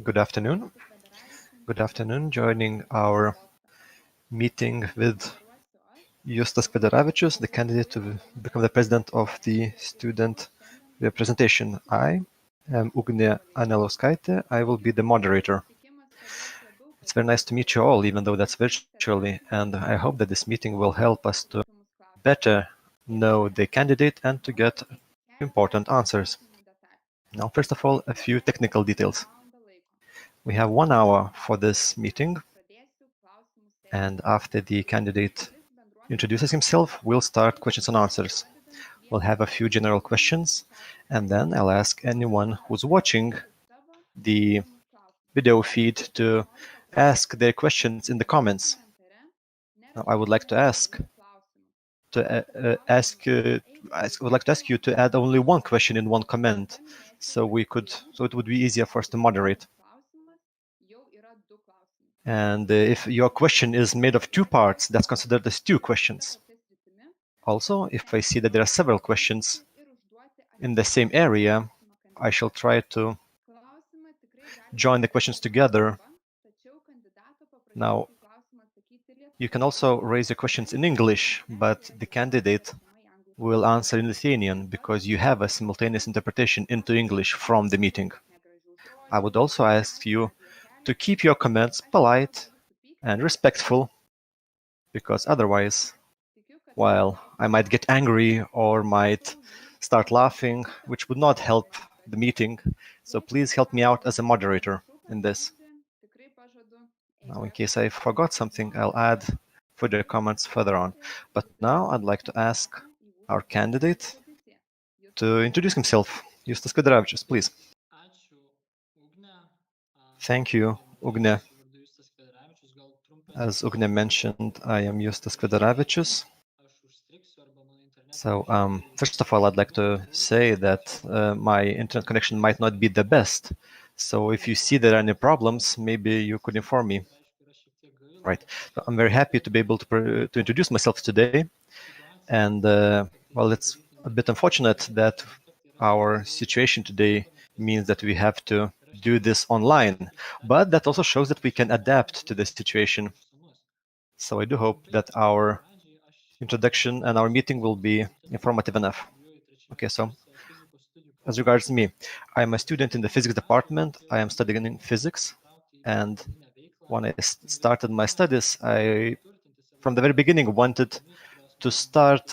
Good afternoon. Good afternoon. Joining our meeting with Justas Kvedaravičius, the candidate to become the president of the student representation. I am Ugnė Anelauskaitė. I will be the moderator. It's very nice to meet you all, even though that's virtually, and I hope that this meeting will help us to better know the candidate and to get important answers. Now, first of all, a few technical details. We have 1 hour for this meeting, and after the candidate introduces himself, we'll start questions and answers. We'll have a few general questions, and then I'll ask anyone who's watching the video feed to ask their questions in the comments. Now, I would like to ask you to add only one question in one comment, so it would be easier for us to moderate. And if your question is made of 2 parts, that's considered as 2 questions. Also, if I see that there are several questions in the same area, I shall try to join the questions together. Now, you can also raise your questions in English, but the candidate will answer in Lithuanian because you have a simultaneous interpretation into English from the meeting. I would also ask you to keep your comments polite and respectful, because otherwise, while I might get angry or might start laughing, which would not help the meeting. So please help me out as a moderator in this. Now, in case I forgot something, I'll add further comments further on. But now I'd like to ask our candidate to introduce himself. Justas Kvedaravičius, please. Thank you, Ugnė. As Ugnė mentioned, I am Justas Kvedaravičius. So first of all, I'd like to say that my internet connection might not be the best. So if you see there are any problems, maybe you could inform me. Right. So I'm very happy to be able to introduce myself today. And well, it's a bit unfortunate that our situation today means that we have to do this online. But that also shows that we can adapt to this situation. So I do hope that our introduction and our meeting will be informative enough. Okay, so as regards me, I am a student in the physics department. I am studying in physics, and when I started my studies, I, from the very beginning, wanted to start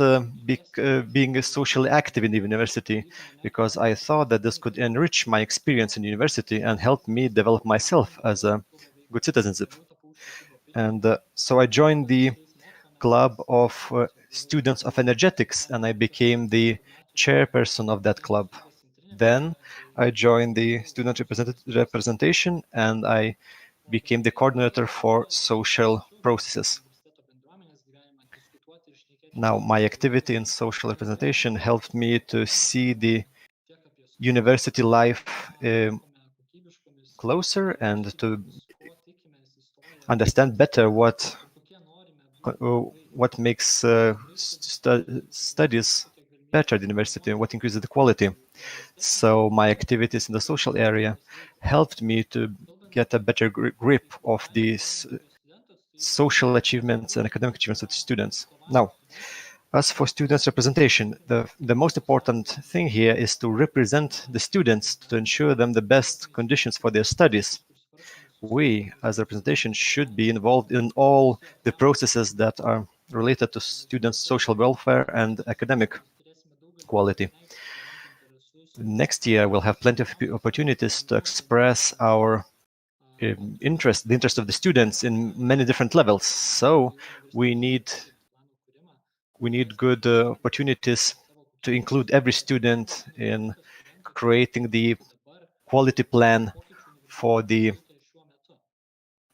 being socially active in the university, because I thought that this could enrich my experience in university and help me develop myself as a good citizenship. And so I joined the club of students of energetics, and I became the chairperson of that club. Then I joined the student representation, and I became the coordinator for social processes. Now, my activity in social representation helped me to see the university life closer and to understand better what makes studies better at the university and what increases the quality. So my activities in the social area helped me to get a better grip of these social achievements and academic achievements of the students. Now, as for students' representation, the most important thing here is to represent the students to ensure them the best conditions for their studies. We, as a representation, should be involved in all the processes that are related to students' social welfare and academic quality. Next year, we'll have plenty of opportunities to express our the interest of the students in many different levels. So we need good opportunities to include every student in creating the quality plan for the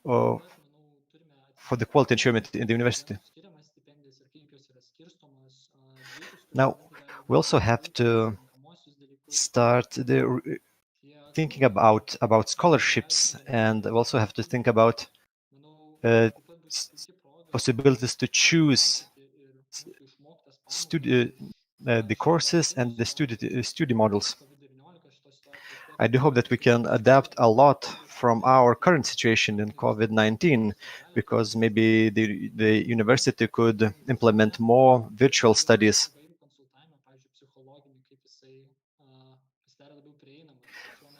quality ensuring in the university. Now, we also have to start thinking about scholarships, and we also have to think about possibilities to choose the courses and the study models. I do hope that we can adapt a lot from our current situation in COVID-19, because maybe the university could implement more virtual studies.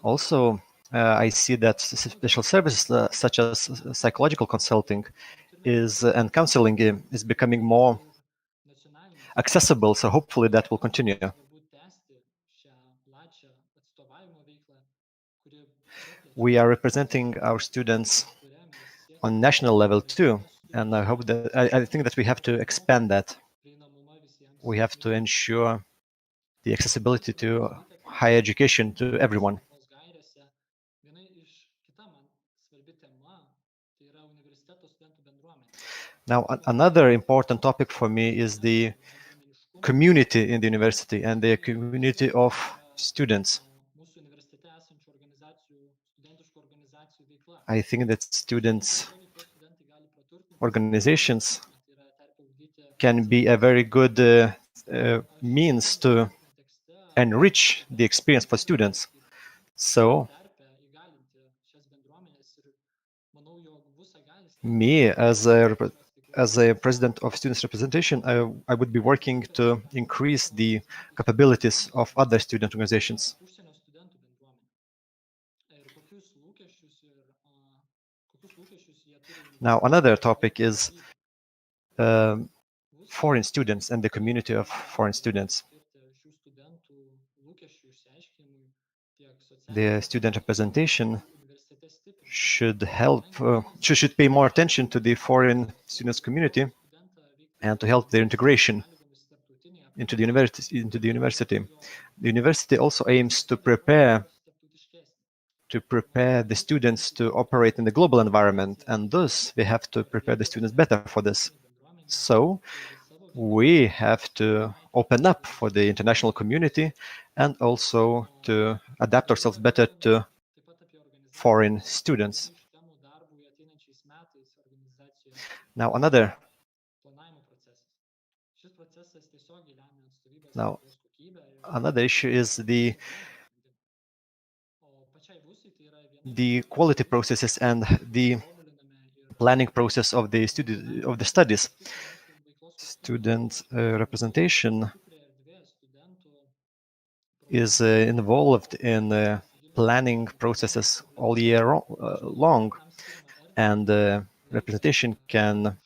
Also, I see that special services such as psychological consulting and counseling is becoming more accessible. So hopefully that will continue. We are representing our students on national level too, and I think that we have to expand that. We have to ensure the accessibility to higher education to everyone. Now, another important topic for me is the community in the university and the community of students. I think that students' organizations can be a very good means to enrich the experience for students. So, me as a president of students representation, I would be working to increase the capabilities of other student organizations. Now, another topic is foreign students and the community of foreign students. The student representation should should pay more attention to the foreign students community and to help their integration into the university. The university also aims to prepare the students to operate in the global environment, and thus we have to prepare the students better for this. So we have to open up for the international community and also to adapt ourselves better to foreign students. Now another issue is the quality processes and the planning process of the studies. Student representation is involved in planning processes all year long, and representation can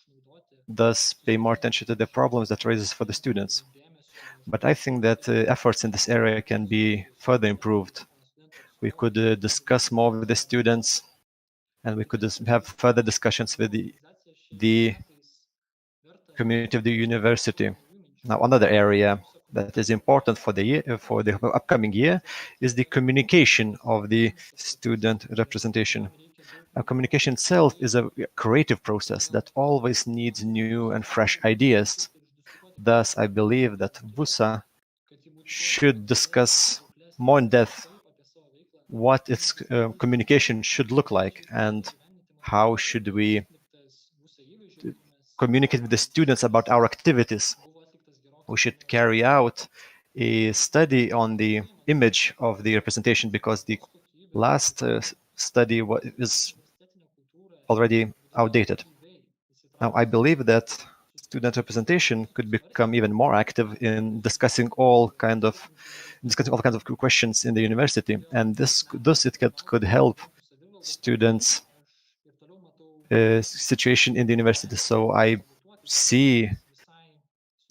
thus pay more attention to the problems that raises for the students. But I think that efforts in this area can be further improved. We could discuss more with the students, and we could have further discussions with the community of the university. Now, another area that is important for the upcoming year is the communication of the student representation. Now, communication itself is a creative process that always needs new and fresh ideas. Thus, I believe that VUSA should discuss more in depth what its communication should look like and how should we communicate with the students about our activities. We should carry out a study on the image of the representation, because the last study is already outdated. Now, I believe that student representation could become even more active in discussing all kinds of questions in the university, and thus it could help students' situation in the university. So I see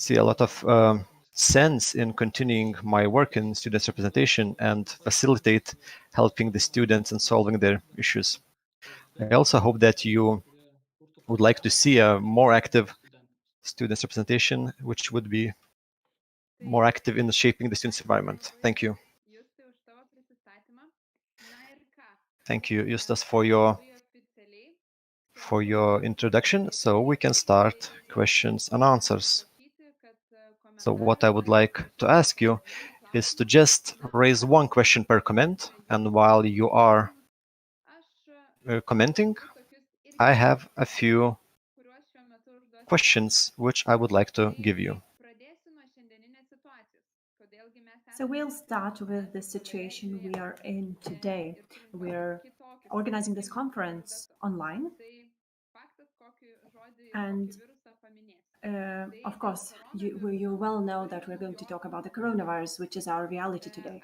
a lot of sense in continuing my work in students representation and facilitate helping the students and solving their issues. I also hope that you would like to see a more active students representation, which would be more active in shaping the students' environment. Thank you. Thank you, Justas, for your introduction. So we can start questions and answers. So what I would like to ask you is to just raise one question per comment, and while you are commenting, I have a few questions which I would like to give you. So we'll start with the situation we are in today. We're organizing this conference online. And of course, you well know that we're going to talk about the coronavirus, which is our reality today.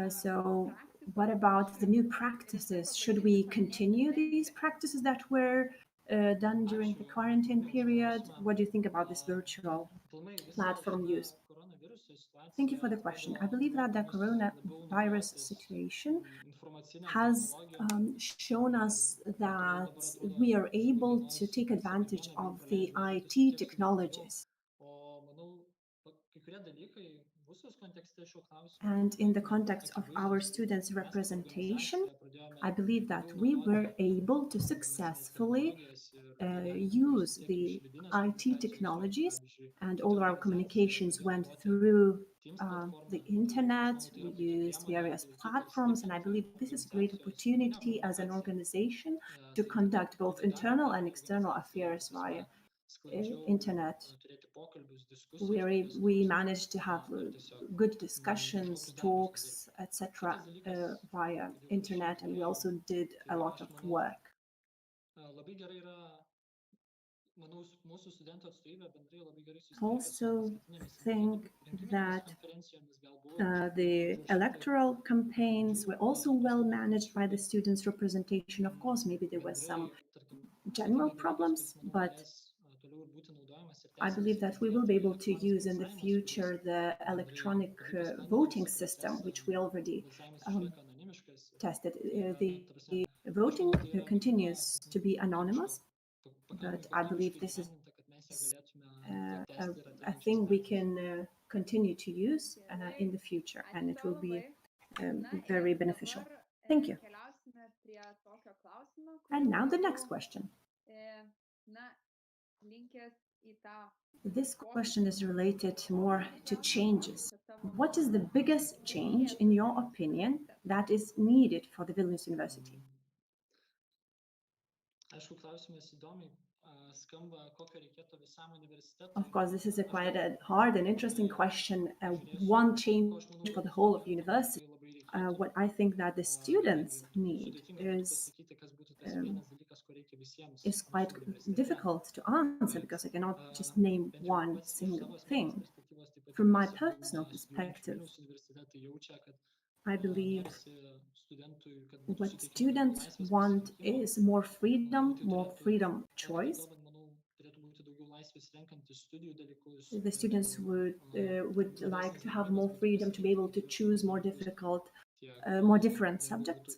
So what about the new practices? Should we continue these practices that were done during the quarantine period? What do you think about this virtual platform use? Thank you for the question. I believe that the coronavirus situation has shown us that we are able to take advantage of the IT technologies. And in the context of our students' representation, I believe that we were able to successfully use the IT technologies, and all of our communications went through the internet. We used various platforms, and I believe this is a great opportunity as an organization to conduct both internal and external affairs via internet. We managed to have good discussions, talks, etc. Via internet, and we also did a lot of work. Also think that the electoral campaigns were also well managed by the students' representation. Of course, maybe there were some general problems, but I believe that we will be able to use in the future the electronic voting system, which we already tested. The voting continues to be anonymous, but I believe this is a thing we can continue to use in the future, and it will be very beneficial. Thank you. And now the next question. This question is related more to changes. What is the biggest change, in your opinion, that is needed for the Vilnius University? Of course, this is quite a hard and interesting question. One change for the whole of university. What I think that the students need is quite difficult to answer because I cannot just name one single thing. From my personal perspective, I believe what students want is more freedom choice. The students would like to have more freedom to be able to choose more different subjects.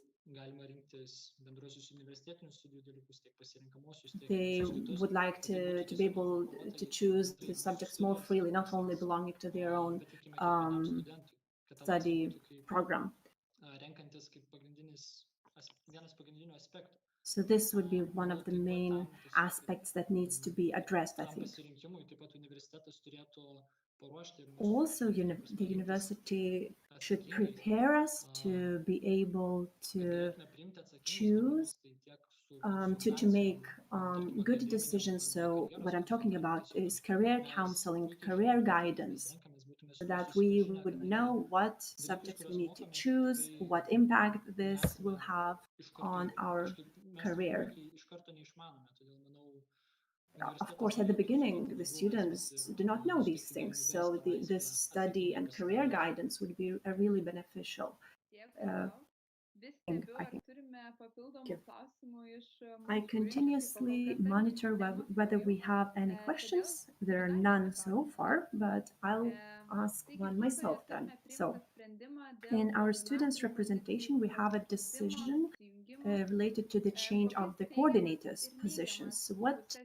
They would like to be able to choose the subjects more freely, not only belonging to their own study program. So this would be one of the main aspects that needs to be addressed, I think. Also, the university should prepare us to be able to choose, to make good decisions. So what I'm talking about is career counseling, career guidance, so that we would know what subjects we need to choose, what impact this will have on our career. Of course, at the beginning, the students do not know these things, so this study and career guidance would be a really beneficial thing, I think. I continuously monitor whether we have any questions. There are none so far, but I'll ask one myself then. So, in our students' representation, we have a decision related to the change of the coordinators' positions. What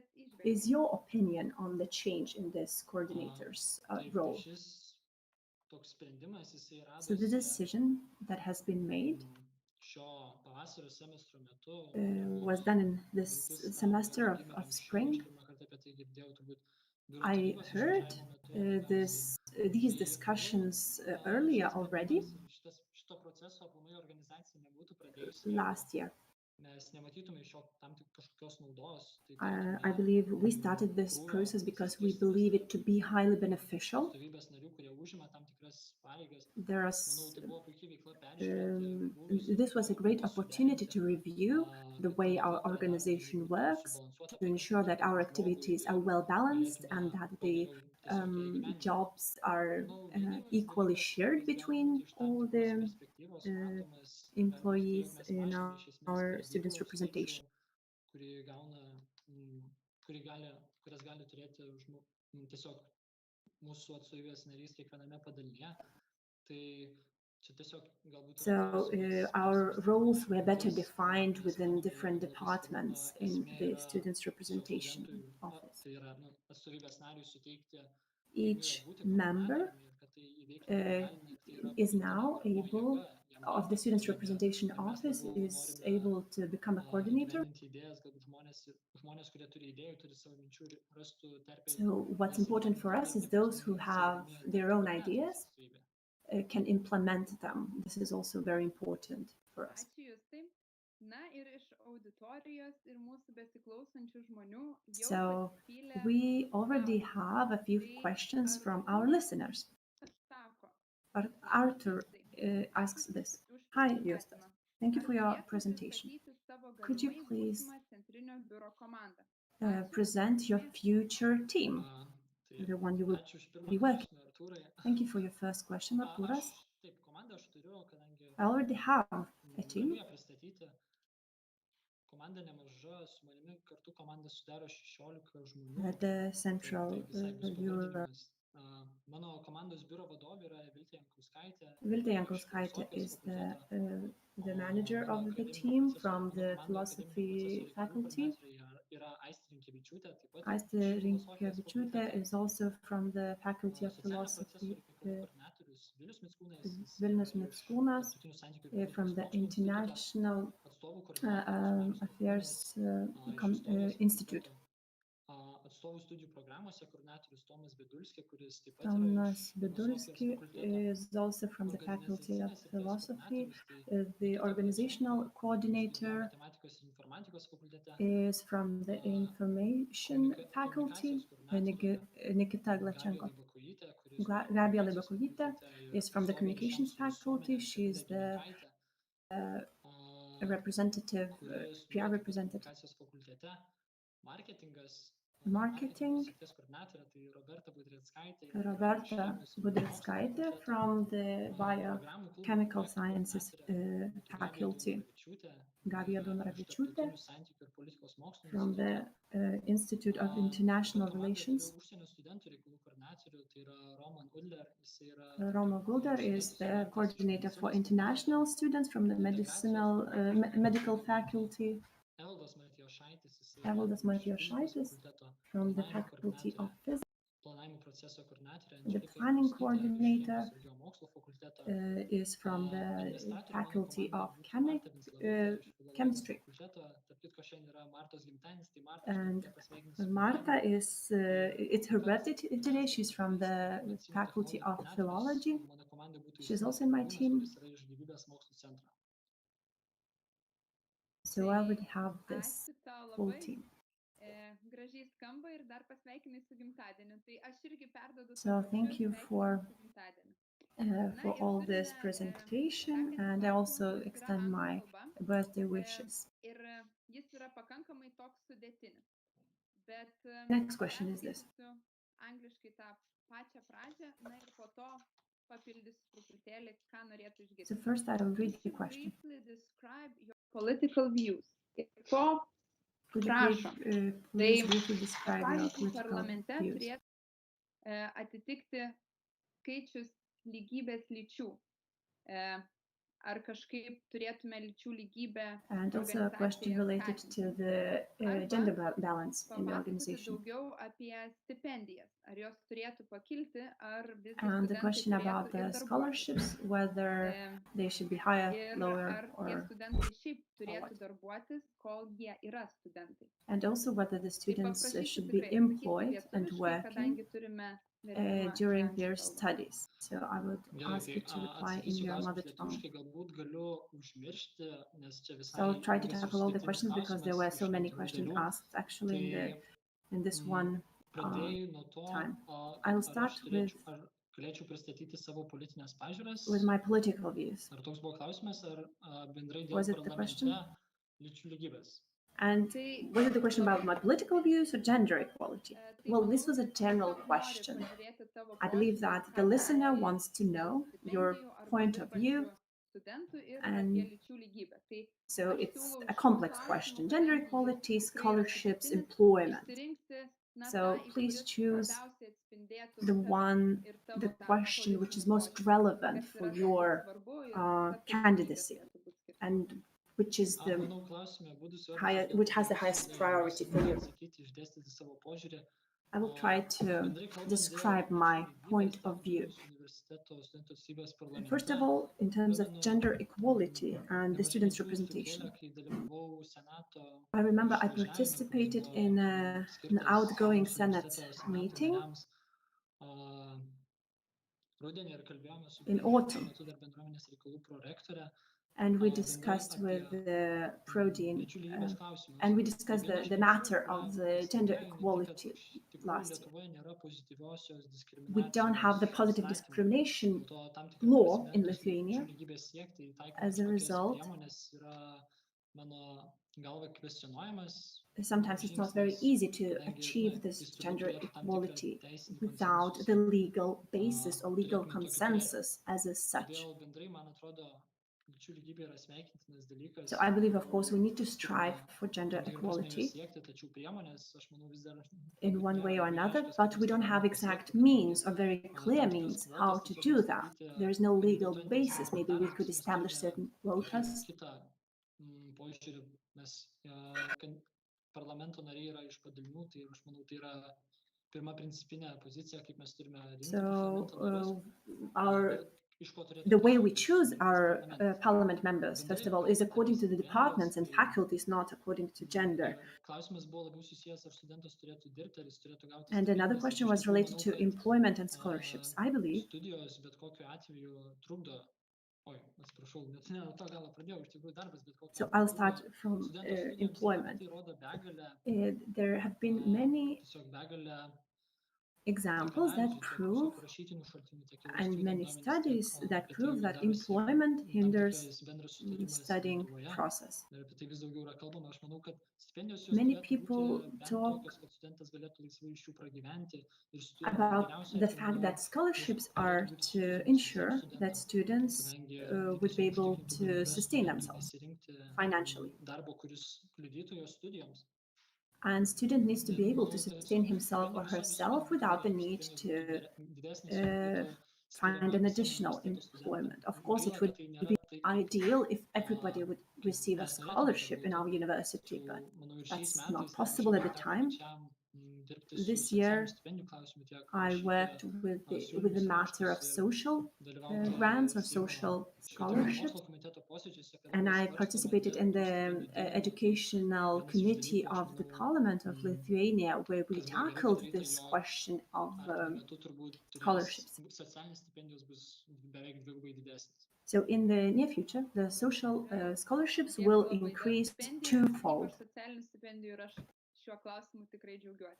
is your opinion on the change in this coordinator's role? So the decision that has been made was done in this semester of spring. I heard these discussions earlier already last year. I believe we started this process because we believe it to be highly beneficial. There are this was a great opportunity to review the way our organization works, to ensure that our activities are well balanced and that the jobs are equally shared between all the uh, employees in our students' representation. So our roles were better defined within different departments in the students' representation office. Each member uh, is now able of the students' representation office is able to become a coordinator. So what's important for us is those who have their own ideas can implement them. This is also very important for us. Ačiū Justai. Na ir iš auditorijos ir mūsų besiklausančių žmonių jau So pasipylė we already have a few questions from our listeners. sako. Arthur asks this. Hi, Justas. Thank you for your presentation. Could you please present your future team, the one you will be working? Thank you for your first question, Arturas. I already have a team. At the Central Europe. Viltė Jankauskaitė is the manager of the team from the philosophy faculty. Aistė Rinkevičiūtė is also from the faculty of philosophy. Vilnius Mickūnas from the International Affairs Institute. Tomas Bidulski is also from the Faculty of Philosophy. The organizational coordinator is from the Information Faculty. Nikita Glachenko. Gabriela Bakovytė is from the Communications Faculty. She's the representative, PR representative. Marketing, Roberta Budreckaitė from the Biochemical Sciences Faculty, Gabija Donoravičiūtė from the Institute of International Relations. Romo Gulder is the coordinator for international students from the medical faculty. Evaldas Matijošaitis from the Faculty of Physics. The planning coordinator is from the Faculty of Chemistry. And Marta is, it's her birthday today. She's from the Faculty of Philology. She's also in my team. So I already have this full team. So thank you for all this presentation, and I also extend my birthday wishes. Next question is this. So first I will read the question. Political views. Could you please briefly describe your political views? Atitikti skaičius lygybės lyčių. Ar kažkaip turėtume lyčių lygybę? And also a question related to the gender balance in the organization. And the question about the scholarships, whether they should be higher, lower, or and also whether the students should be employed and working during their studies. So I would ask you to reply in your mother tongue. specifiškai galbūt galiu užmiršti, nes čia So I'll visai try to ilgas ir tackle all the sudėtingas questions because there were klausimas so iš many tam tikrų questions dalių. asked actually Tai in this one pradėjai nuo to, time. kad I'll ar start aš turėčiau, ar galėčiau pristatyti savo politinės pažiūras. with my political views. Ar toks buvo klausimas, ar bendrai dėl Was it the question? parlamente lyčių lygybės? And was it the question about my political views or gender equality? Well, this was a general question. I believe that the listener wants to know your point of view, and so it's a complex question. Gender equality, scholarships, employment. So please choose the question which is most relevant for your candidacy, and which is the Manau, klausime būdų which has the highest priority for you. Sakyti, išdėstyti savo požiūrį. I will try to describe my point of view. First of all, in terms of gender equality and the students' representation, I remember I participated in an outgoing Senate meeting in autumn, and we discussed with the Prodean, and we discussed the matter of the gender equality last year. We don't have the positive discrimination law in Lithuania. As a result, sometimes it's not very easy to achieve this gender equality without the legal basis or legal consensus as such. So I believe, of course, we need to strive for gender equality in one way or another, but we don't have exact means or very clear means how to do that. There is no legal basis. Maybe we could establish certain quotas. So the way we choose our parliament members, first of all, is according to the departments and faculties, not according to gender. And another question was related to employment and scholarships. I believe so I'll start from employment. There have been many examples that prove, and many studies that prove, that employment hinders the studying process. Many people talk about the fact that scholarships are to ensure that students would be able to sustain themselves financially. And student needs to be able to sustain himself or herself without the need to find an additional employment. Of course, it would be ideal if everybody would receive a scholarship in our university, but that's not possible at the time. This year, I worked with the matter of social grants or social scholarships, and I participated in the educational committee of the Parliament of Lithuania, where we tackled this question of scholarships. So in the near future, the social scholarships will increase twofold.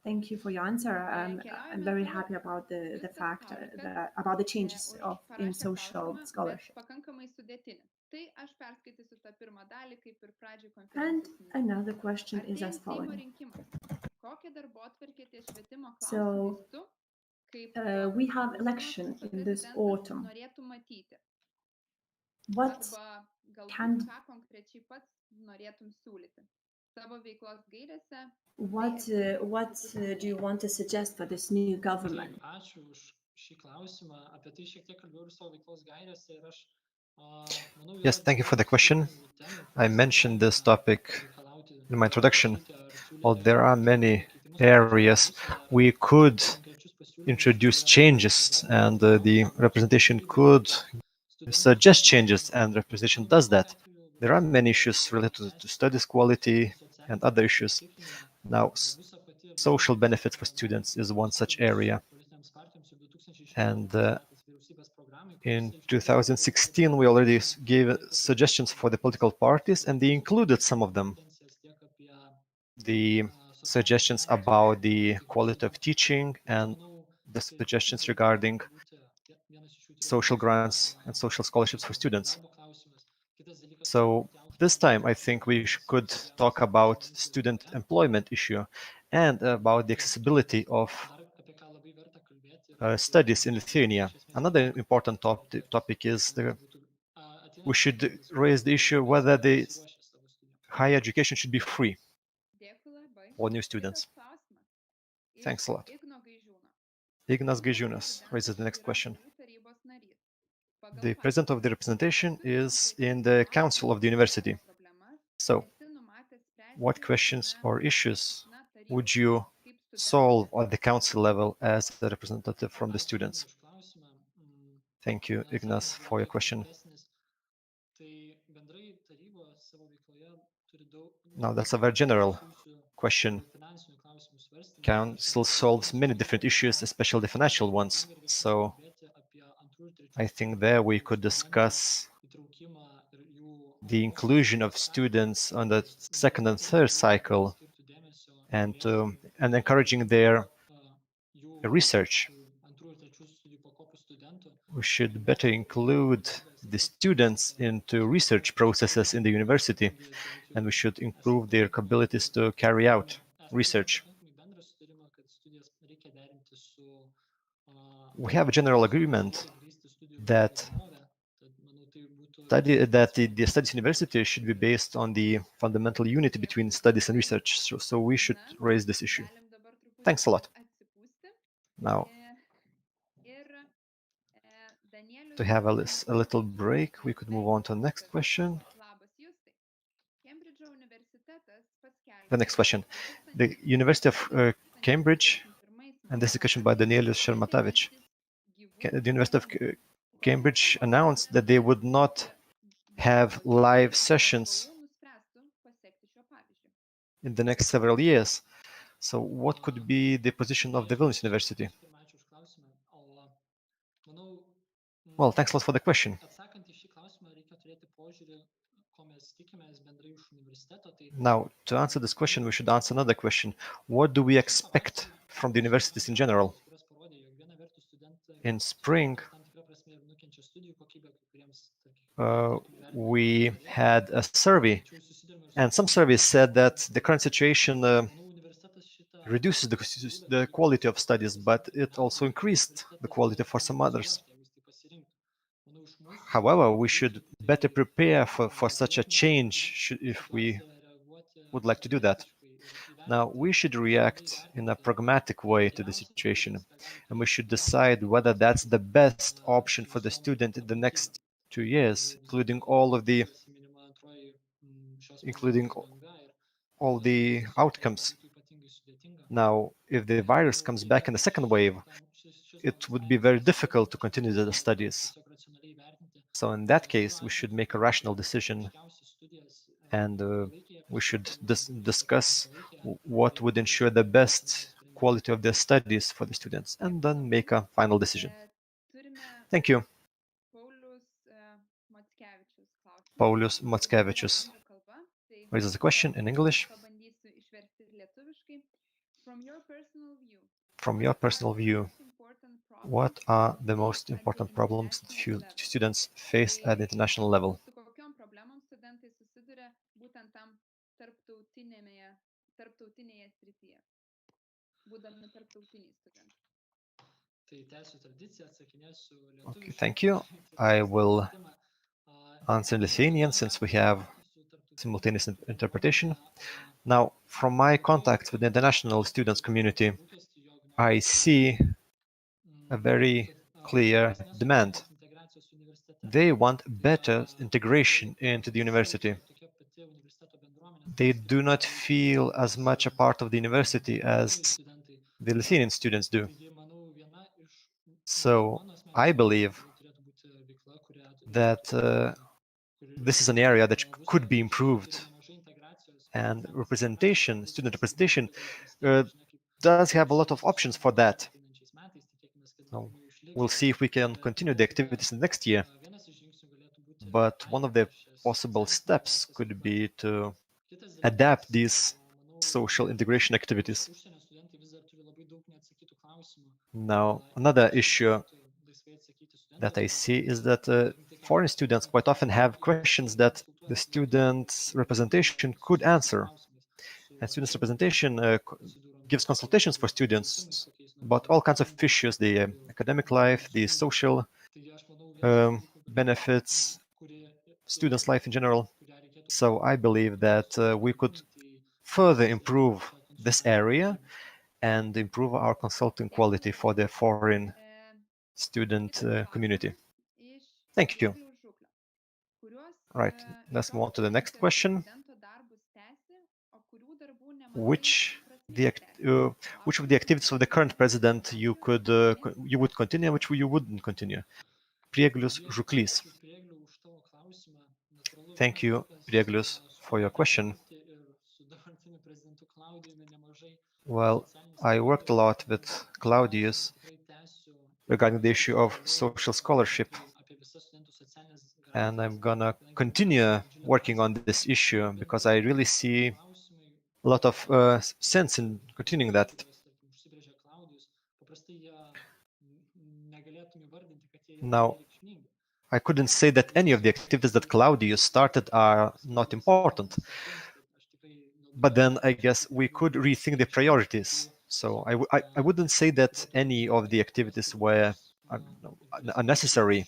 Thank you for your answer. I'm very happy about the fact that about the changes in social scholarship. And another question is as following. So we have election in this autumn. What do you want to suggest for this new government? Yes, thank you for the question. I mentioned this topic in my introduction. While there are many areas we could introduce changes, and the representation could suggest changes, and representation does that. There are many issues related to studies quality and other issues. Now, social benefits for students is one such area. And in 2016, we already gave suggestions for the political parties, and they included some of them. The suggestions about the quality of teaching and the suggestions regarding social grants and social scholarships for students. So this time, I think we could talk about student employment issue and about the accessibility of studies in Lithuania. Another important topic is we should raise the issue whether the higher education should be free Dėkui labai. for new students. Kitas klausimas. Thanks a lot. Igno Gaižiūno. Ignas Seimo Gaižiūnas raises the next prezidentas question. yra jų tarybos narys. The president of the representation is in the council of the university. So, what questions or issues would you solve at the council level as the representative from the students? Thank you, Ignas, for your question. Now, that's a very general question. Council solves many different issues, especially the financial ones. So, I think there we could discuss the inclusion of students on the second and third cycle and encouraging their research. We should better include the students into research processes in the university, and we should improve their abilities to carry out research. We have a general agreement that the studies university should be based on the fundamental unity between studies and research. So we should raise this issue. Thanks a lot. Now, to have a little break, we could move on to the next question. The next question. The University of Cambridge, and this is a question by Danielius Shermatavich. The University of Cambridge announced that they would not have live sessions in the next several years. So what could be the position of the Vilnius University? Well, thanks a lot for the question. Now, to answer this question, we should answer another question. What do we expect from the universities in general? In spring, we had a survey, and some surveys said that the current situation reduces the quality of studies, but it also increased the quality for some others. However, we should better prepare for such a change if we would like to do that. Now, we should react in a pragmatic way to the situation, and we should decide whether that's the best option for the student in the next 2 years, including all the outcomes. Now, if the virus comes back in the second wave, it would be very difficult to continue the studies. So in that case, we should make a rational decision, and we should discuss what would ensure the best quality of their studies for the students, and then make a final decision. Thank you. Paulius Mackevičius raises a question in English. From your personal view, what are the most important problems that students face at the international level? Okay, thank you. I will answer in Lithuanian since we have simultaneous interpretation. Now, from my contact with the international students community, I see a very clear demand. They want better integration into the university. They do not feel as much a part of the university as the Lithuanian students do. So I believe that this is an area that could be improved, and student representation, does have a lot of options for that. So we'll see if we can continue the activities next year. But one of the possible steps could be to adapt these social integration activities. Now, another issue that I see is that foreign students quite often have questions that the students' representation could answer. And students' representation gives consultations for students about all kinds of issues, the academic life, the social benefits, students' life in general. So I believe that we could further improve this area and improve our consulting quality for the foreign student community. Thank you. Right, let's move on to the next question. Which which of the activities of the current president you would continue, which you wouldn't continue? Prieglius Žuklys. Thank you, Prieglius, for your question. Well, I worked a lot with Claudius regarding the issue of social scholarship, and I'm gonna continue working on this issue because I really see a lot of sense in continuing that. Now, I couldn't say that any of the activities that Claudius started are not important, but then I guess we could rethink the priorities. So I wouldn't say that any of the activities were unnecessary,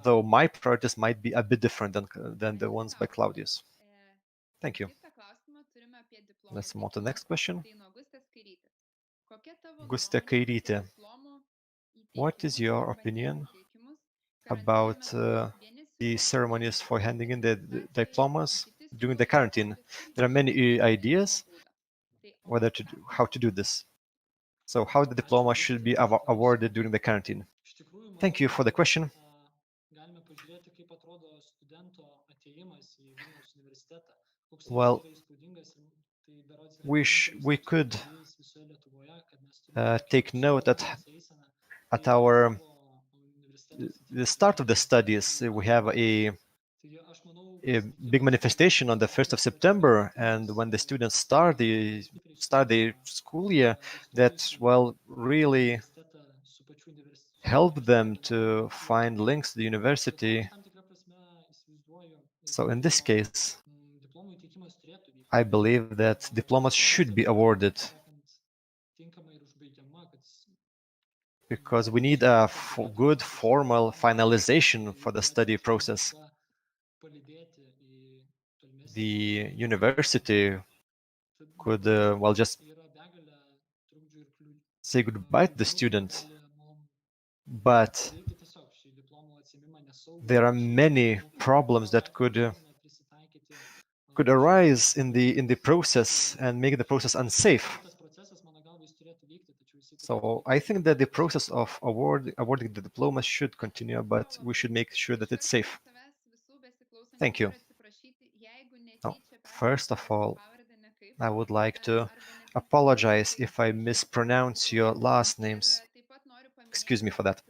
though my priorities might be a bit different than the ones by Claudius. Thank you. Let's move on to the next question. Guste Kairytė, what is your opinion about the ceremonies for handing in the diplomas during the quarantine? There are many ideas how to do this. So how the diploma should be awarded during the quarantine? Thank you for the question. Well, we could take note that at the start of the studies, we have a big manifestation on the 1st of September, and when the students start the school year, that really help them to find links to the university. So in this case, I believe that diplomas should be awarded because we need a good formal finalization for the study process. The university could just say goodbye to the student, but there are many problems that could arise in the process and make the process unsafe. So I think that the process of awarding the diploma should continue, but we should make sure that it's safe. Thank you. Now, first of all, I would like to apologize if I mispronounce your last names. Excuse me for that.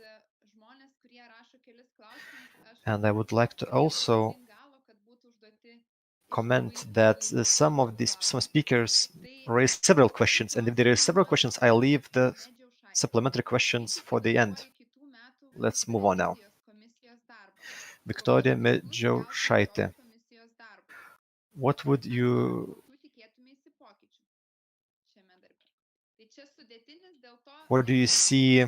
And I would like to also comment that some speakers raised several questions, and if there are several questions, I leave the supplementary questions for the end. Let's move on now. Victoria Medžiaušaitė, what would you where do you see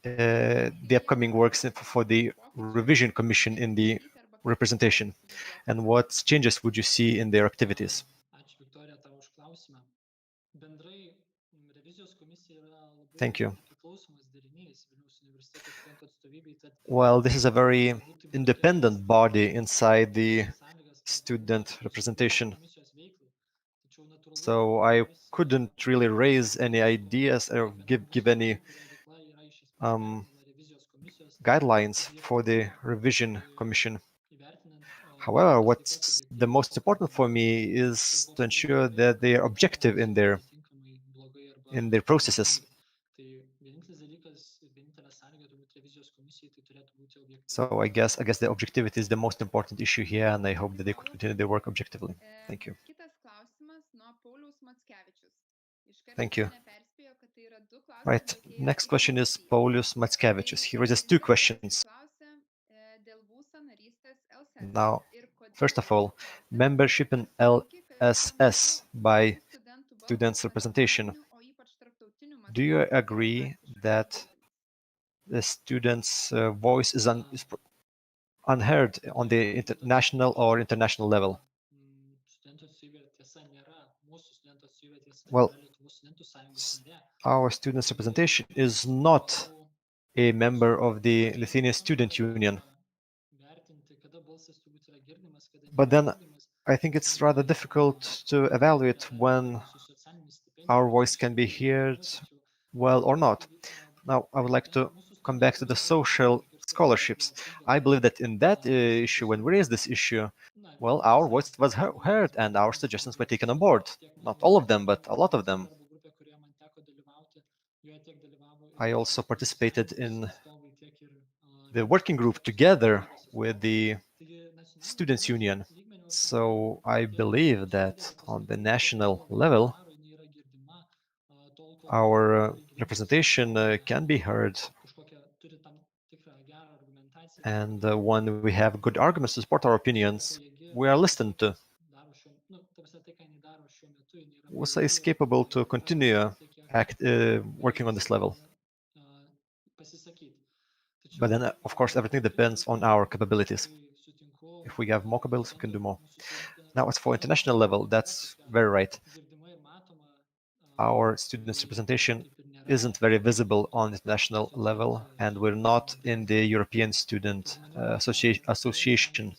the upcoming works for the revision commission in the representation, and what changes would you see in their activities? Thank you. Well, this is a very independent body inside the student representation. So I couldn't really raise any ideas or give any guidelines for the revision commission. However, what's the most important for me is to ensure that they are objective in their processes. Tai vienintelis dalykas ir vienintelė sąlyga turbūt revizijos komisijai tai turėtų būti objektyvumas. So I guess the objectivity is the most important issue here, and I hope that they could continue their work objectively. Thank you. Kitas klausimas nuo Pauliaus Mackevičius. Iškart Thank you. mane perspėjo, kad tai yra du klausimai, Right. bet jie yra Next question is susiję. Paulius Tai Mackevičius. He raises jisai two pirmiausia questions. klausia dėl VUSA narystės LSS Now, ir kodėl first of all, klausia, membership in ar sutinki, kad šiuo LSS metu by visų studentų students' balsas representation. nacionaliniu, o ypač tarptautiniu mastu Do you yra agree praktiškai that negirdimas? the students' voice is unheard on the national or international level? Studentų atstovybė tiesa nėra, mūsų studentų atstovybė tiesa Well, nėra Lietuvos studentų sąjungos narė. Our students' representation is not a member of the Lithuanian Student Union. Vertinti, kada balsas turbūt yra girdimas, kada But nėra then girdimas. I think it's rather difficult to evaluate when our voice can be heard well or not. Now, I would like to come back to the social scholarships. I believe that in that issue, when we raised this issue, well, our voice was heard and our suggestions were taken on board. Not all of them, but a lot of them. I also participated in the working group together with the Students' Union. So I believe that on the national level, our representation can be heard. And when we have good arguments to support our opinions, we are listened to. WUSA is capable to continue working on this level. But then, of course, everything depends on our capabilities. If we have more capabilities, we can do more. Now, as for international level, that's very right. Our students' representation isn't very visible on the international level, and we're not in the European Student Association.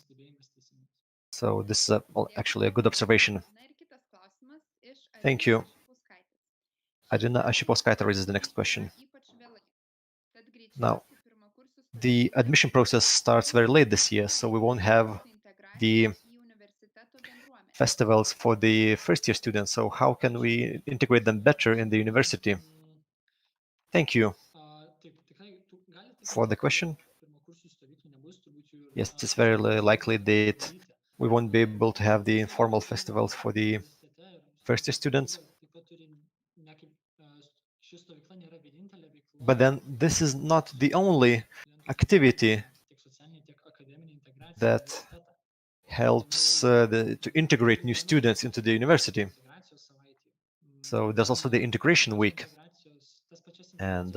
So this is actually a good observation. Na ir kitas klausimas iš Thank you. Ašiauskaitės. Adina Ashipauskaitė raises the next question. Ypač vėlai. Tad Now, greičiausiai pirmakursių the admission process starts very late this year, so we won't have the festivals for the first-year students. So how can we integrate them better in the university? Thank you for the question. Yes, it's very likely that we won't be able to have the informal festivals for the first-year students. But then this is not the only activity that helps to integrate new students into the university. So there's also the integration week. And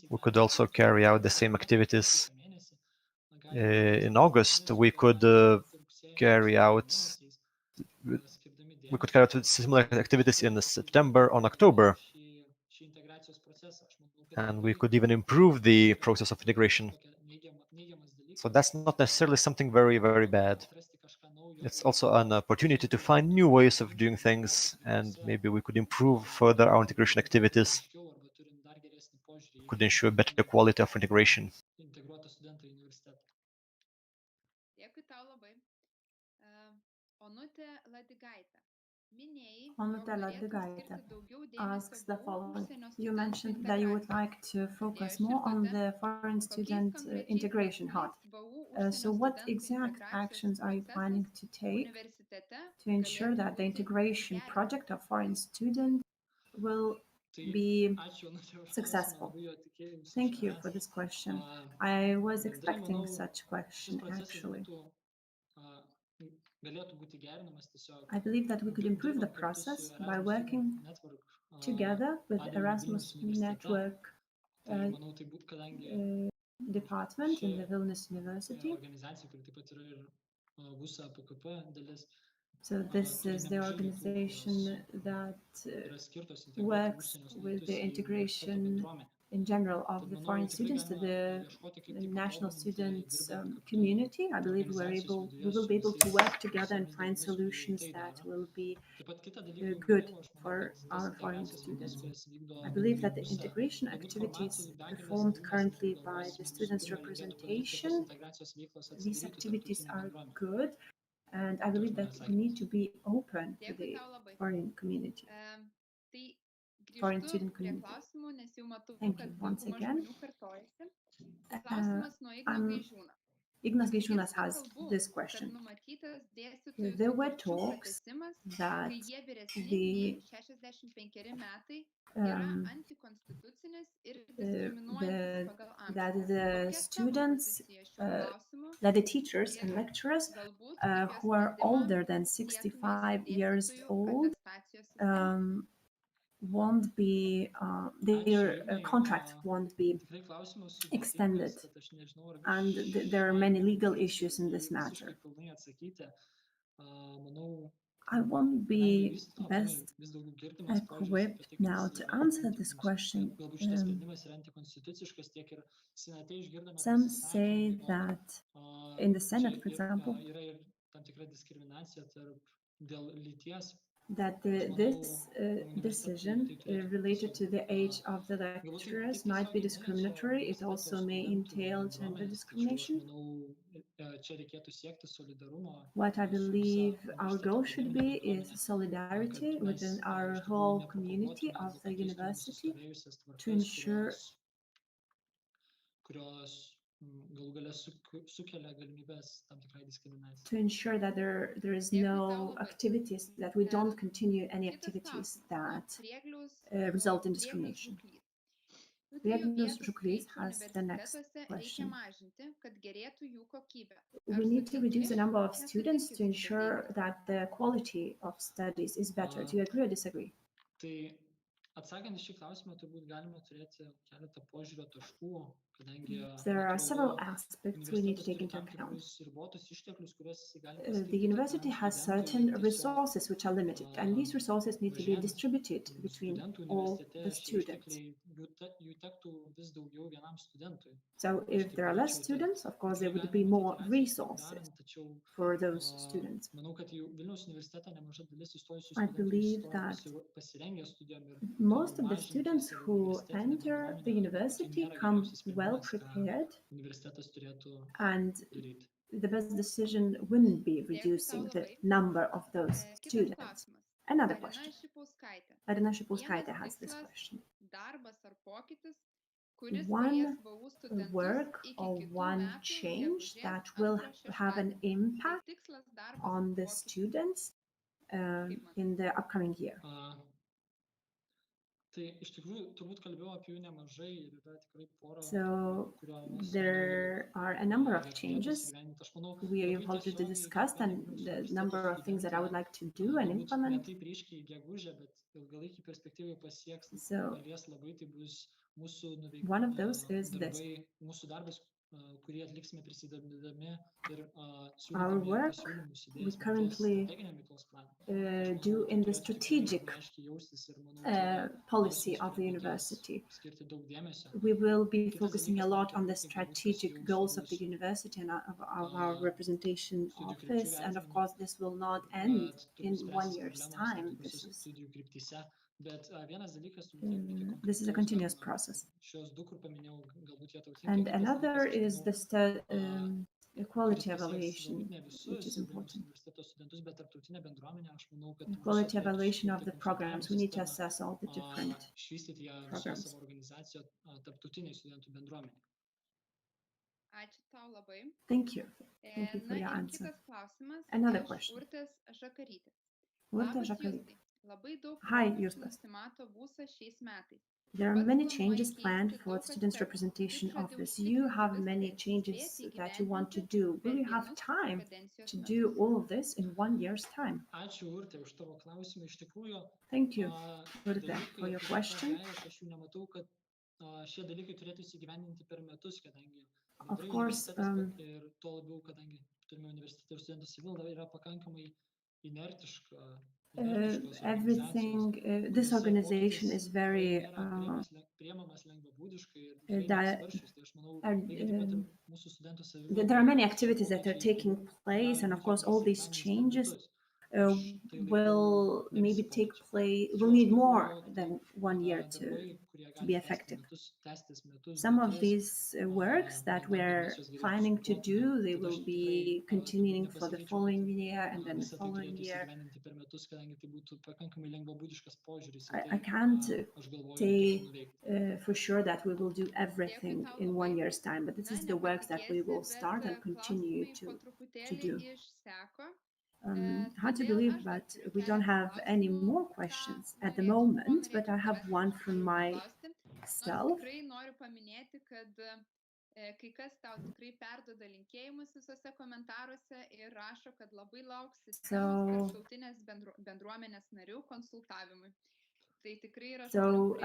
we could also carry out the same activities in August. We could carry out similar activities in September or October. And we could even improve the process of integration. So that's not necessarily something very, very bad. It's also an opportunity to find new ways of doing things, and maybe we could improve further our integration activities, could ensure better quality of integration. Dėkui tau labai. Onutė Ladigaitė. Onutė Ladigaitė asks the following. You mentioned that you would like to focus more on the foreign student integration hub. So what exact actions are you planning to take to ensure that the integration project of foreign students will be successful? Thank you for this question. I was expecting such question, actually. I believe that we could improve the process by working together with Erasmus Network department in the Vilnius University. So this is the organization that works with the integration in general of the foreign students to the national students community. I believe we will be able to work together and find solutions that will be good for our foreign students. I believe that the integration activities performed currently by the students' representation, these activities are good, and I believe that we need to be open to the foreign community. Tai foreign Grįžtu student prie community. klausimų, nes jau matau, Thank kad you once dauguma again. žmonių kartojasi. Uh, Klausimas nuo Igno I'm Gaižiūno. Ignas Gaižiūnas Pasigirsta has kalbų, this kad question. numatytas dėstytojų There were sutarčių talks pratęsimas, that kai jie vyresni the nei 65 metai, yra um, antikonstitucinis ir the diskriminuojantis pagal that amžių. the Kokia tavo students pozicija šiuo klausimu? that the teachers and Ir lecturers galbūt kaip jos who are sprendimą older than sietumėte 65 years dėstytojų old atestacijos sistemą? won't be their contract won't be Tikrai klausimas extended, sudėtingas, bet aš nežinau, ar and there are šiai many dienai legal galėčiau issues in į this jį matter. visiškai pilnai atsakyti. Manau, I won't kadangi be aplamai best vis daugiau girdimas požiūris apie equipped tai, kad now jis to yra answer this question. galbūt šitas sprendimas yra antikonstituciškas, tiek ir senate išgirdome Some say pasisakymų, that in the čia Senate, for example, yra ir tam tikra diskriminacija dėl lyties. that this decision related to the age of the lecturers might be discriminatory. It also may entail gender discrimination. Čia reikėtų siekti solidarumo. What I believe our goal should be is solidarity within our whole community of the university to ensure kurios galų gale sukelia galimybės tam tikrai diskriminacijai. to ensure that there is no activities, that we don't continue any activities that result in discrimination. Vėgnius Žuklys has the next question. We need to reduce the number of students to ensure that the quality of studies is better. Do you agree or disagree? Tai atsakant į šį klausimą, turbūt galima turėti keletą požiūrio taškų, kadangi There are several aspects we need to take into account. ribotus išteklius, kuriuos gali The university has certain resources which are limited, and these resources need to be distributed between all the students. Jų tektų vis daugiau vienam studentui. So if there are less students, of course, there would be more resources for those students. Manau, kad jau Vilniaus universitete nemaža dalis įstojusių I studentų believe that pasirengę studijom ir most of the students who enter the university come well prepared, universitetas turėtų and daryti. the best decision wouldn't be reducing the number of those students. Another question. Arina Šipauskaitė has this question. One work or one change that will have an impact on the students in the upcoming year. Tai iš tikrųjų turbūt kalbėjau apie jų nemažai ir yra tikrai pora, So kurios there are a number of changes įgyvendinti. Aš manau, we have already discussed, and the number of things that I would like to do and implement. Taip ryškiai gegužę, bet ilgalaikį perspektyvai pasieks, So palies labai, tai bus mūsų one of those is this. darbai, mūsų darbas, kurį atliksime prisidedami ir Our siūlydami work pasiūlymus, we idėjas, currently strateginiam veiklos planui. do in the strategic Aiškiai jaustis ir manau, čia policy of the reikės university. skirti daug dėmesio. We will be focusing a lot on the strategic goals of the university and of our representation office, and of course this will not end in 1 year's time. Studijų kryptyse. Bet vienas dalykas, turbūt This is a continuous process. Šios du, kur paminėjau, galbūt jie tautinė. And another is the quality evaluation, which is important. Universiteto studentus, bet tarptautinė bendruomenė, aš manau, kad Quality evaluation of the programs. We need to assess all the different išvystyti ją visoje savo organizacijoje tarptautiniai studentų bendruomenė. Ačiū tau labai. Thank you. Thank you for your answer. Kitas klausimas Another iš question. Urtės Žakarytės. Urte Labas, Žakarytė. Justai. Labai daug Hi, pokyčių Justas. nusimato būsą šiais metais. There are many changes planned for the Students' Representation Office. You have many changes that you want to do. Will you have time to do all of this in 1 year's time? Ačiū, Urte, už tavo klausimą. Iš tikrųjų, Thank you, Urte, for your question. Aš jų nematau, kad šie dalykai turėtų įsigyvendinti per metus, kadangi Of course, ir tuo labiau, kadangi turime universitetą ir studentų savivaldą, yra pakankamai inertiška. Everything, this organization is very Priemamas lengvabūdiškai ir that- tai aš manau, and, lygiai taip pat ir mūsų studentų savivalda. there are many activities that are taking place, and of course all these changes uh, will maybe take place, will need more than 1 year to be effective. Some of these works that we're planning to do, they will be continuing for the following year and then the following year. I can't say for sure that we will do everything in 1 year's time, but this is the works that we will start and continue to do. Hard to believe, but we don't have any more questions at the moment, but I have one from myself. Kai kas tau tikrai perduoda linkėjimus visose komentaruose ir rašo, kad labai lauks sistemos tarptautinės bendruomenės narių konsultavimui. So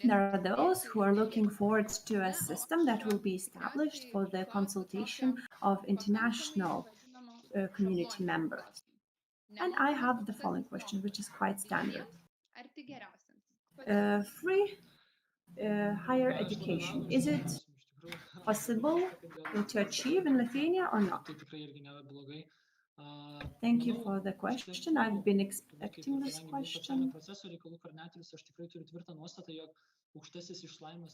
there are those who are looking forward to a system that will be established for the consultation of international community members. And I have the following question, which is quite standard. Free higher education, is it possible to achieve in Lithuania or not? Thank you for the question. I've been expecting this question.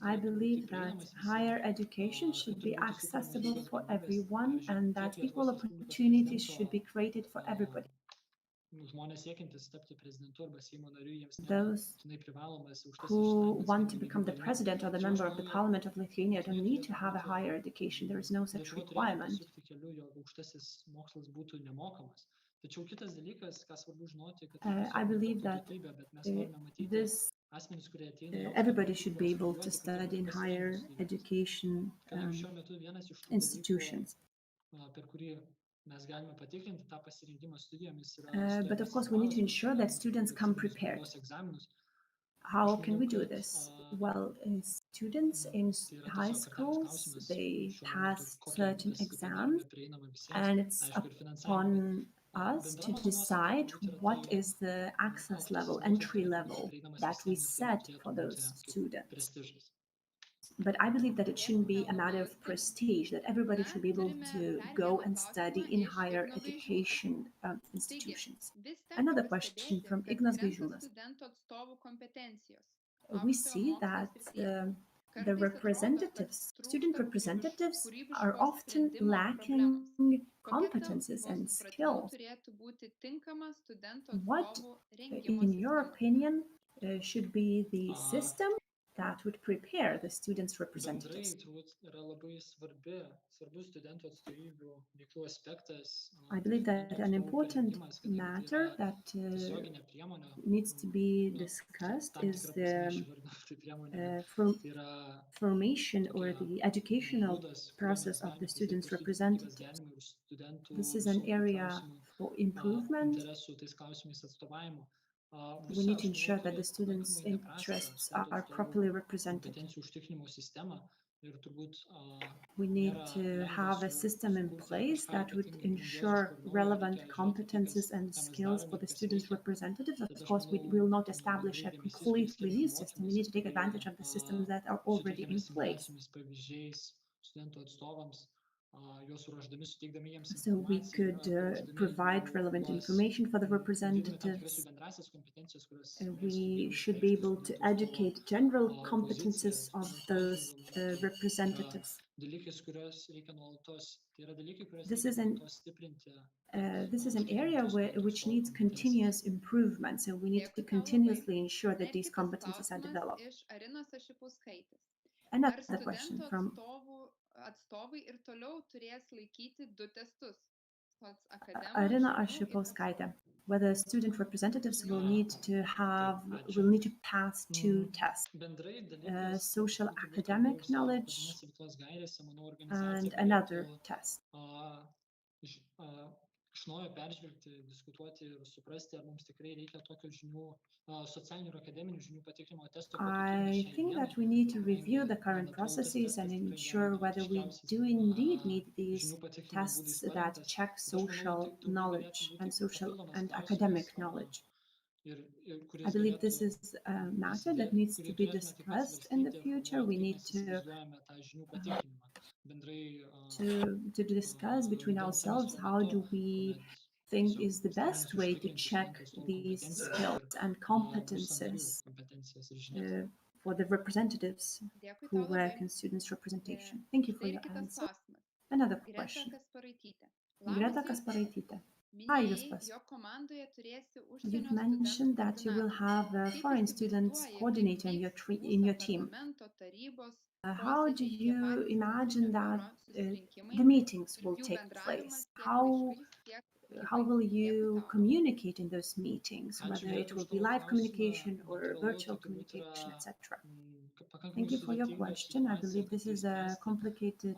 I believe that higher education should be accessible for everyone and that equal opportunities should be created for everybody. Those who want to become the president or the member of the parliament of Lithuania don't need to have a higher education. There is no such requirement. I believe that everybody should be able to study in higher education institutions. But of course, we need to ensure that students come prepared. How can we do this? Well, students in high schools, they pass certain exams, and it's upon us to decide what is the access level, entry level that we set for those students. But I believe that it shouldn't be a matter of prestige, that everybody should be able to go and study in higher education institutions. Another question from Ignas Gaižūnas. We see that the representatives, student representatives, are often lacking competences and skills. What, in your opinion, should be the system that would prepare the students' representatives? I believe that an important matter that needs to be discussed is the formation or the educational process of the students' representatives. This is an area for improvement. We need to ensure that the students' interests are properly represented. We need to have a system in place that would ensure relevant competences and skills for the students' representatives. Of course, we will not establish a completely new system. We need to take advantage of the systems that are already in place. So we could provide relevant information for the representatives. We should be able to educate general competences of those representatives. This is an area which needs continuous improvement. So we need to continuously ensure that these competences are developed. Another question from Arina Arshipauskaitė, whether student representatives will need to pass 2 tests, social academic knowledge and another test. I think that we need to review the current processes and ensure whether we do indeed need these tests that check social knowledge and social and academic knowledge. I believe this is a matter that needs to be discussed in the future. We need to discuss between ourselves how do we think is the best way to check these skills and competences for the representatives Dėkui who tau labai. work in students' representation? Thank you for Štai ir your kitas answer. klausimas. Another Greta question. Kasparaitytė. Greta Labas, Justas. Kasparaitytė. Hi, Minėjai, Justas. jog komandoje turėsi You've užsienio mentioned studentų that you will koordinatorių. have a Kaip foreign students įsivaizduoji, coordinator kaip in your, vyks in your mūsų team. parlamento tarybos How do posėdžiai, tie you patys imagine that biuro susirinkimai the meetings ir will jų take bendravimas place? tiek How laiškais, tiek how gyvai? will Dėkui you tau. communicate in those meetings, Ačiū, whether Greta, it will už be tavo live klausimą. communication or Natūralu, virtual tai turbūt communication, yra etc.? pakankamai Thank you for your sudėtinga question. I situacija, believe this kaip is tai a spręsti. complicated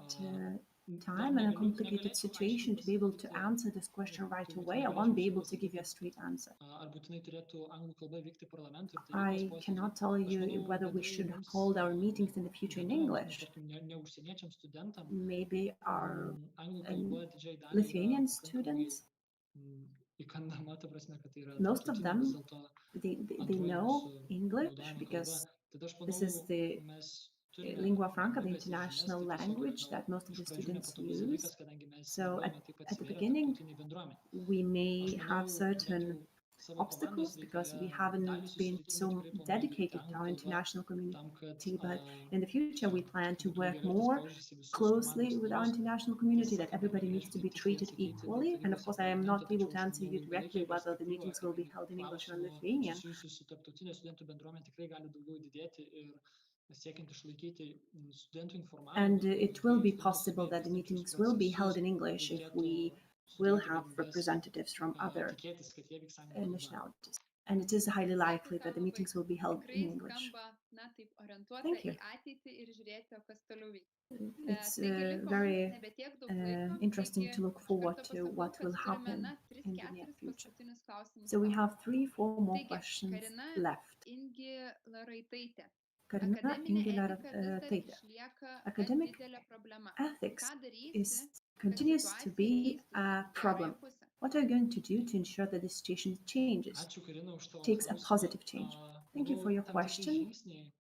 Dar time and a negaliu- complicated negalėčiau situation aiškiai to be able to pasakyti, answer this question right turbūt away. I negalėčiau won't be čia able to give you a pasakyti, straight answer. ar būtinai turėtų anglų kalba vykti parlamento ir tarybos I posėdžiai. cannot tell Aš you manau, whether we bendrai should mums, hold our meetings in the future in lietuviams, English. tarkim, ne užsieniečiams studentam, Maybe our anglų kalba didžiai daliai yra Lithuanian pakankamai students, įkandama, ta prasme, kad tai yra most of tarptautinė them, vis dėlto they antroji know mūsų English naudojama kalba. because Tad aš this manau, is the mes turime lingua franca, the galimybės ir žinias, international tai tiesiog language gal that most of iš the pradžių students nepatogus use. dalykas, kadangi mes So nebuvome taip at the atsivėrę beginning, tarptautiniai bendruomeniai. we may Aš have manau, bent certain jau savo obstacles komandos because we veikloje dalį haven't been susitikimų so tikrai planuoju vykti dedicated to anglų our kalba, international tam, community. kad But in the future, we plan to būtų work lygiavertis more požiūris į visus closely komandos with our narius. international community, Tiesą that sakant, everybody needs negalėčiau to be taip tiksliai treated atsakyti dėl equally. And of tarybos course, ar I am not parlamento, able to tačiau aš answer you manau, directly reikia whether the perspektyvoje, meetings will be kadangi held in English or klausimų Lithuanian. susijusių su tarptautinė studentų bendruomenė tikrai gali daugiau didėti ir siekiant išlaikyti studentų informavimą. And it will be possible that the meetings will be held in English if we will have representatives from other tikėtis, kad jie vyks anglų kalba. nationalities. And it is highly likely that the meetings will be held in Tikrai English. skamba, na, taip orientuota Thank you. į ateitį ir žiūrėti, o kas toliau vyks. It's Taigi liko very mums nebetiek daug laiko, interesting taigi to look iš forward karto to pasakau, what kad will turime, happen na, in the near 3-4 future. paskutinius klausimus. So we have laukia. 3-4 more Taigi, questions Karina left. Ingilaraitaitė. Karina Akademinė etika vis dar Ingilaraitaitė. išlieka Academic didelė problema. Ethics Ką darysi, kad continues to situacija be keistųsi a į problem. gerąją pusę? What are you going to do to ensure that the situation changes, Ačiū, Karina, už tavo takes a klausimą. positive change? Thank you for your Tam tikri question. žingsniai,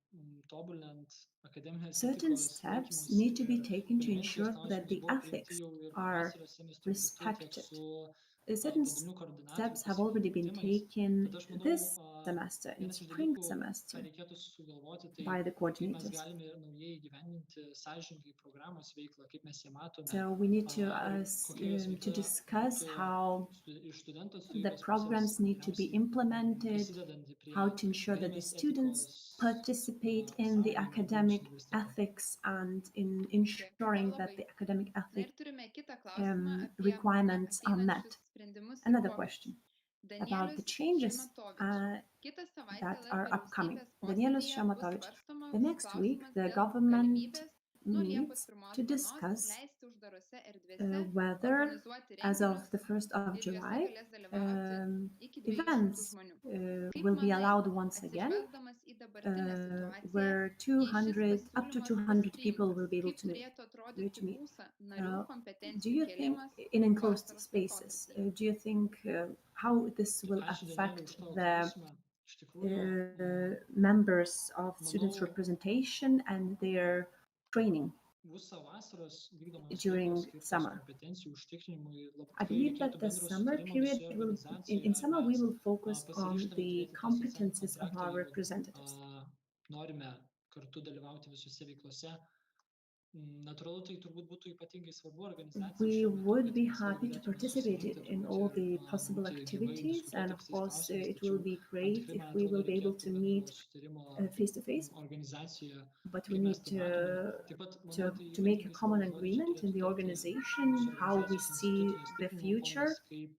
tobulinant akademinės Certain etikos steps laikymosi need to be ir taken to prevencijos ensure that klausimus the buvo priimti ethics jau ir are pavasario semestro metu tiek respected. su Certain padalinių koordinatorių steps have already been pasikeitimais. taken Tad aš manau, this semester, in vienas iš spring dalykų, ką semester, reikėtų sugalvoti, tai by the kaip mes coordinators. galime naujai įgyvendinti sąžiningai programos veiklą, kaip mes ją matome. So we need to Kokia jos to veikla discuss būtų how iš studentų the atstovybės programs pusės need to be geriausiai implemented, prisidedanti prie how to ensure that the akademinės students etikos, participate in the saugojimo academic mūsų universitete. ethics and in ensuring that the academic Na ir ethic turime kitą klausimą apie requirements are met. ateinančius sprendimus ir Another pokyčius. question about the Danielius changes Šemetovič. Kitą savaitę that LR are upcoming. vyriausybės Danielius posėdyje bus Šemetovič. svarstomas The next week, klausimas the dėl government galimybės nuo Liepos needs 1 to dienos discuss leisti uždarose erdvėse whether, organizuoti as of renginius the 1st of ir juose July, galės dalyvauti iki 200 events žmonių. Kaip will be manai, allowed once again, atsižvelgdamas į dabartinę situaciją, where jei šis 200, up to pasiūlymas 200 bus people will priimtas, be able kaip to turėtų atrodyti meet. mūsų narių Do kompetencijų you think, kėlimas in enclosed vasaros spaces, laikotarpyje? do you think how this will Ačiū, Danieliau, už affect tavo the klausimą. Iš tikrųjų, members of students' manau, representation and their training visą vasaros vykdomos during veiklos skirtos summer? kompetencijų užtikrinimui I tikrai believe reikėtų that the bendro summer sutarimo period visoje will, organizacijoje. in summer, we Mes will focus on pasiryžtame the turėti tą socialinį competences of kontraktą, our jeigu representatives. norime kartu dalyvauti visose veiklose. Natūralu, tai turbūt būtų ypatingai svarbu organizacijai We šiuo metu, would kad be mes vėl happy to galėtume participate susirinkti in truputį all ir the possible būti gyvai activities, and diskutuoti of tais course, klausimais, it will tačiau be tam great tikrai, if man we atrodo, will be able reikėtų to bendro meet sutarimo face to face, organizacijoje, but we kaip mes need tai matome. Taip pat, manau, tai to make a ypatingai common svarbu žodžiai agreement in turėtų the tapti organization mūsų how we organizacijos see institucinis the tikrinimo future. fondas, kaip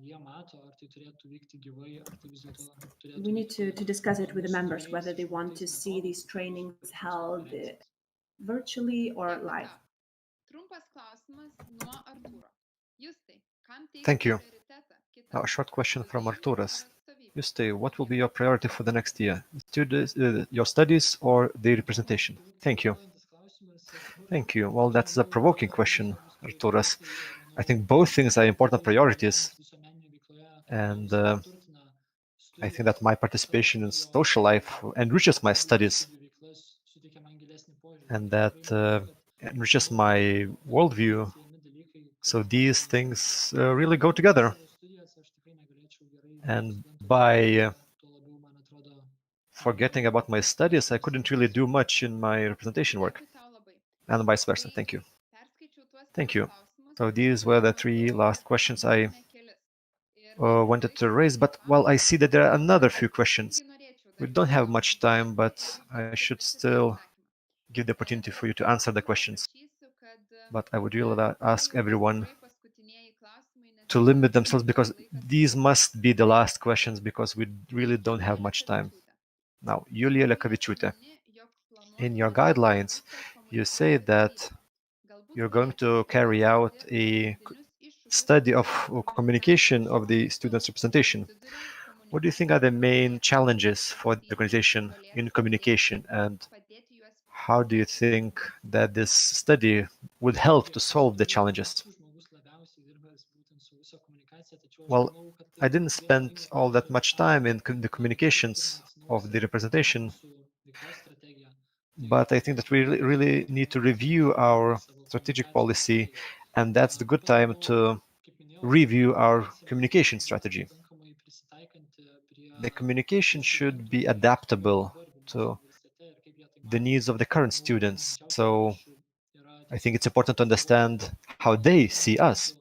jie mato, ar tai turėtų vykti gyvai, ar tai vis dėlto turėtų We need vykti to discuss it with the mūsų members gerais whether they want to išmoktais see these metodais, trainings per tas held konferencijas. virtually or Dėkui live. tau. Trumpas klausimas nuo Artūro. Justai, kam Thank teiksi you. prioritetą kitą Now, a short question from studijų Arturas. ar atstovybę? Juste, what will be your priority for the next year? Your studies or the representation? Thank you. Thank you. Well, that's a provoking question, Arturas. I think both things are important priorities. And I think that my participation in social life enriches my studies and that enriches my worldview. So these things really go together. And by forgetting about my studies, I couldn't really do much in my representation work, and vice versa. Thank you. Thank you. So these were the three last questions I wanted to raise, but well, I see that there are another few questions. We don't have much time, but I should still give the opportunity for you to answer the questions. But I would really ask everyone to limit themselves, because these must be the last questions, because we really don't have much time. Now, Julia Lekavičiūtė, in your guidelines, you say that you're going to carry out a study of communication of the students' representation. What do you think are the main challenges for the organization in communication, and how do you think that this study would help to solve the challenges? Well, I didn't spend all that much time in the communications of the representation, but I think that we really need to review our strategic policy, and that's the good time to review our communication strategy. The communication should be adaptable to the needs of the current students. So I think it's important to understand how they see us.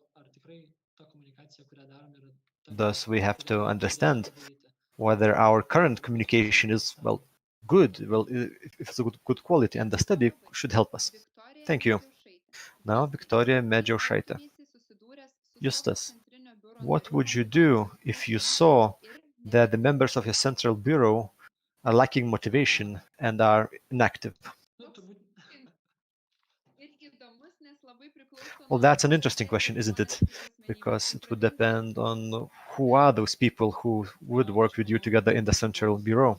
Thus, we have to understand whether our current communication is, well, good, well, if it's a good quality, and the study should help us. Thank you. Now, Victoria Medžiaušaitė. Justas, what would you do if you saw that the members of your central bureau are lacking motivation and are inactive? Well, that's an interesting question, isn't it? Because it would depend on who are those people who would work with you together in the central bureau.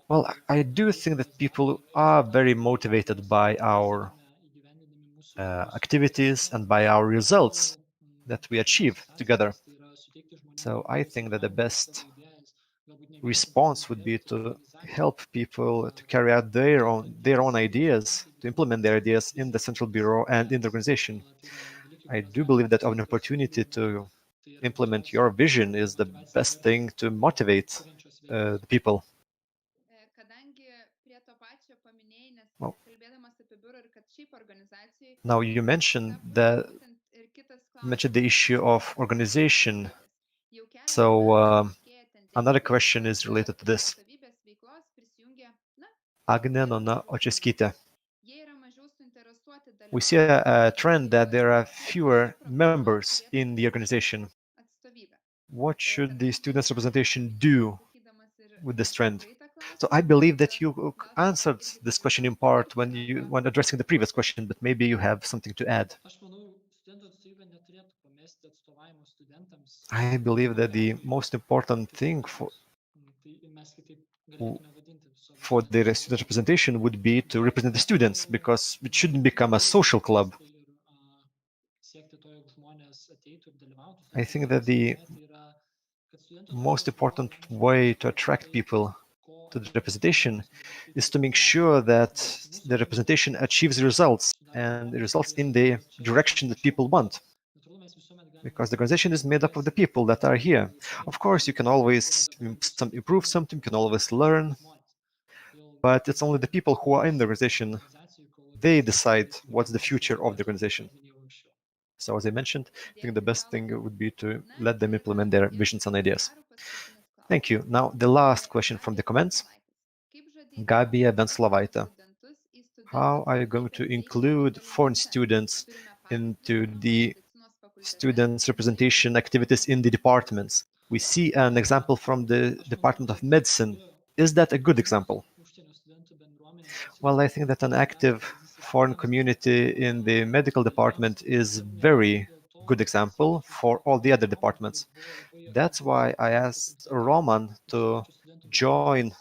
Well, I do think that people are very motivated by our activities and by our results that we achieve together. So I think that the best response would be to help people to carry out their own ideas, to implement their ideas in the central bureau and in the organization. I do believe that an opportunity to implement your vision is the best thing to motivate the people. Well, now you mentioned the issue of organization. So another question is related to this. Agne Nona Očeskytė. We see a trend that there are fewer members in the organization. What should the students' representation do with this trend? So I believe that you answered this question in part when addressing the previous question, but maybe you have something to add. I believe that the most important thing for the student representation would be to represent the students, because it shouldn't become a social club. I think that the most important way to attract people to the representation is to make sure that the representation achieves results, and results in the direction that people want. Because the organization is made up of the people that are here. Of course, you can always improve something, you can always learn, but it's only the people who are in the organization. They decide what's the future of the organization. So as I mentioned, I think the best thing would be to let them implement their visions and ideas. Thank you. Now, the last question from the comments. Gabija Venslovaitė. How are you going to include foreign students into the students' representation activities in the departments? We see an example from the Department of Medicine. Is that a good example? Well, I think that an active foreign community in the medical department is a very good example for all the other departments. That's why I asked Roman to join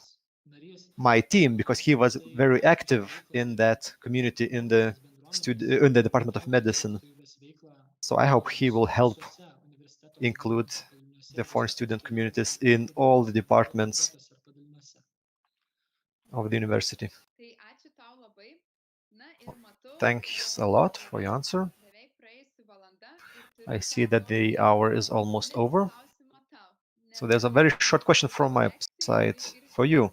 my team, because he was very active in that community in the Department of Medicine. So I hope he will help include the foreign student communities in all the departments of the university. Thanks a lot for your answer. I see that the hour is almost over. Klausimo tau, So there's a very short question from my side for you.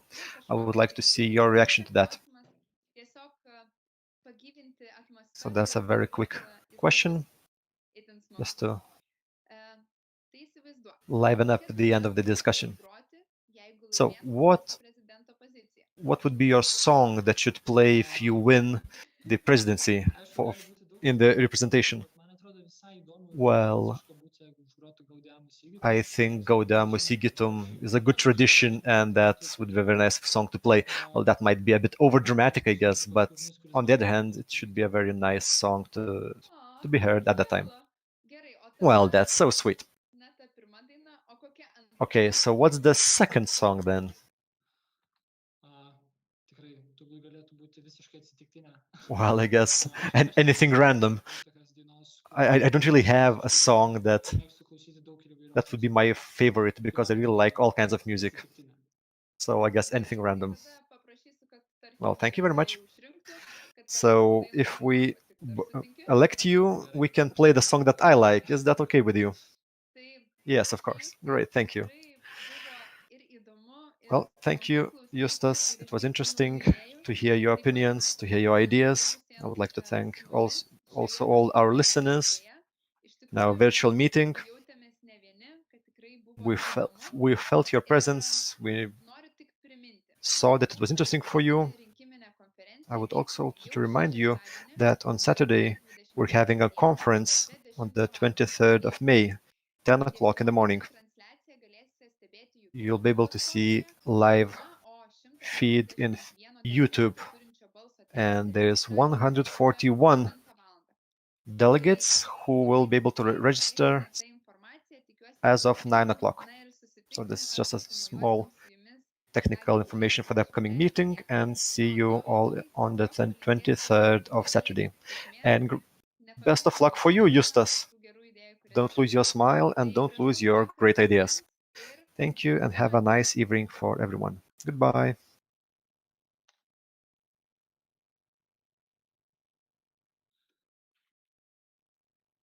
I would like to see your reaction to that. Tiesiog pagyvinti So atmosferą, that's a very quick kad jisai question, bus itin just smagus. to Tai įsivaizduok, liven up kokias the end dainas of the discussion. norėtum groti, jeigu So laimėtum prezidento poziciją? what would be your song that should play if you win the presidency Aišku, gali būti daug in the įvairių representation? bet man atrodo visai įdomu ir Well, tradiciška būtų, jeigu užgrotų Gaudeamus Igitum. I think Gaudeamus Igitum is a good tradition, and that would be a very nice song to play. Well, that might be a bit over dramatic, I guess, but on the other hand, it should be a very nice song to be heard at that time. Miela. Gerai, o Well, tada that's so sweet. ne ta pirma daina, o kokia antra? Okay, so what's the second song then? Tikrai, turbūt galėtų būti visiškai atsitiktinė. Well, I guess anything random. Tokios dainos, I don't really have a song that mėgstu klausyti daug ir įvairių would be my favorite because I really like all kinds of music. atsitiktinė. So I guess anything random. Tada paprašysiu, kad, tarkim, Well, thank you very much. išrinktų, kad So per if dainą we pasitiktų. Ar sutinki? elect you, we can play the song that I like. Is that okay with you? Tai Yes, of course. Great, thank you. tikrai buvo ir įdomu, ir Well, thank you, smagu Justas. klausyti It was įvairių interesting idėjų. to hear your Taip pat opinions, to ačiū hear your ideas. I would like to thank also all our listeners in our virtual meeting. Jautėmės ne vieni, kad tikrai buvo We įdomu. felt your presence. We Noriu tik priminti. saw that it was interesting for you. Rinkiminė konferencija I would also vyks to jau remind you šeštadienį, that on Saturday we're having a conference on the 23rd of May, 10 o'clock in the morning. transliaciją galėsite stebėti YouTube You'll be able to see platformoje. live Na, o feed in 141 YouTube, turinčio balso and teisę there's gali 141 9 valandą. delegates who will be able to register Ta informacija, tikiuosi, as of 9 o'clock. na ir So this is susitiksim just a arba su small jumis technical information for the upcoming meeting, and see you all on the 23rd of Saturday. And best of luck for you, Justas. Don't lose your smile and don't lose your great ideas. Thank you and have a nice evening for everyone. Goodbye.